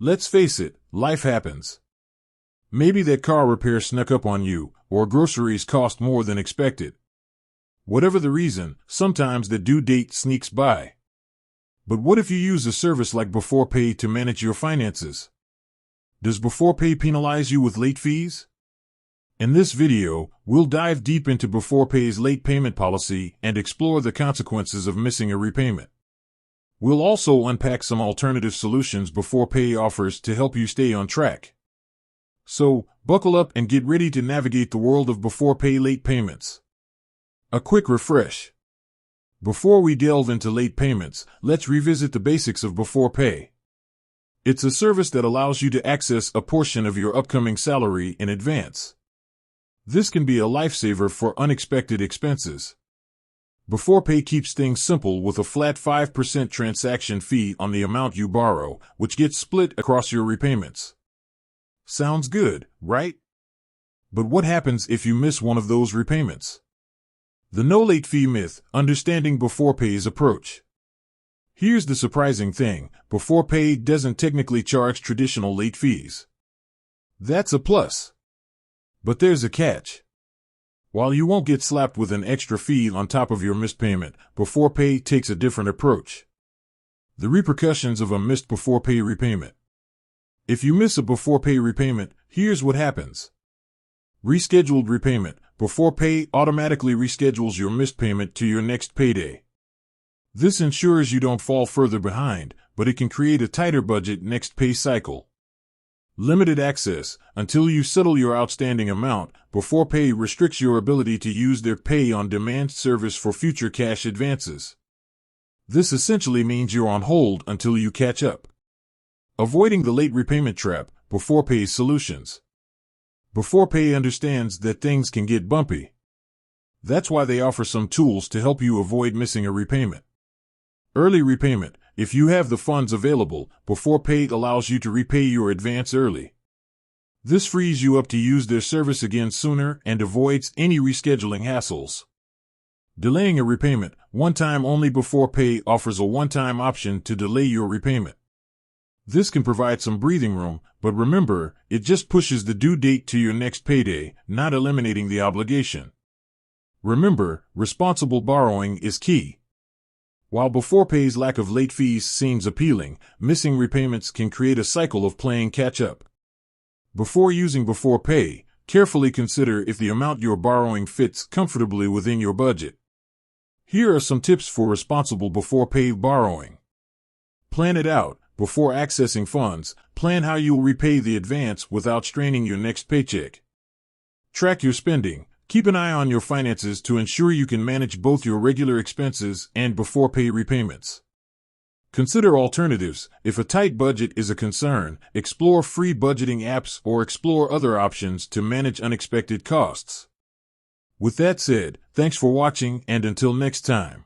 Let's face it, life happens. Maybe that car repair snuck up on you, or groceries cost more than expected. Whatever the reason, sometimes the due date sneaks by. But what if you use a service like beforepay to manage your finances? Does beforepay penalize you with late fees? In this video, we'll dive deep into beforepay's late payment policy and explore the consequences of missing a repayment. We'll also unpack some alternative solutions beforepay offers to help you stay on track. So, buckle up and get ready to navigate the world of beforepay late payments. A quick refresh. Before we delve into late payments, let's revisit the basics of beforepay. It's a service that allows you to access a portion of your upcoming salary in advance. This can be a lifesaver for unexpected expenses. Beforepay keeps things simple with a flat 5% transaction fee on the amount you borrow, which gets split across your repayments. Sounds good, right? But what happens if you miss one of those repayments? The no late fee myth, understanding beforepay's approach. Here's the surprising thing, beforepay doesn't technically charge traditional late fees. That's a plus. But there's a catch. While you won't get slapped with an extra fee on top of your missed payment, beforepay takes a different approach. The repercussions of a missed beforepay repayment. If you miss a beforepay repayment, here's what happens. Rescheduled repayment. Beforepay automatically reschedules your missed payment to your next payday. This ensures you don't fall further behind, but it can create a tighter budget next pay cycle. Limited access. Until you settle your outstanding amount, beforepay restricts your ability to use their pay-on-demand service for future cash advances. This essentially means you're on hold until you catch up. Avoiding the late repayment trap. Beforepay's solutions. Beforepay understands that things can get bumpy. That's why they offer some tools to help you avoid missing a repayment. Early repayment. If you have the funds available, beforepay allows you to repay your advance early. This frees you up to use their service again sooner and avoids any rescheduling hassles. Delaying a repayment. One time only. Beforepay offers a one-time option to delay your repayment. This can provide some breathing room, but remember, it just pushes the due date to your next payday, not eliminating the obligation. Remember, responsible borrowing is key. While beforepay's lack of late fees seems appealing, missing repayments can create a cycle of playing catch-up. Before using beforepay, carefully consider if the amount you're borrowing fits comfortably within your budget. Here are some tips for responsible beforepay borrowing. Plan it out. Before accessing funds, plan how you'll repay the advance without straining your next paycheck. Track your spending. Keep an eye on your finances to ensure you can manage both your regular expenses and beforepay repayments. Consider alternatives. If a tight budget is a concern, explore free budgeting apps or explore other options to manage unexpected costs. With that said, thanks for watching, and until next time.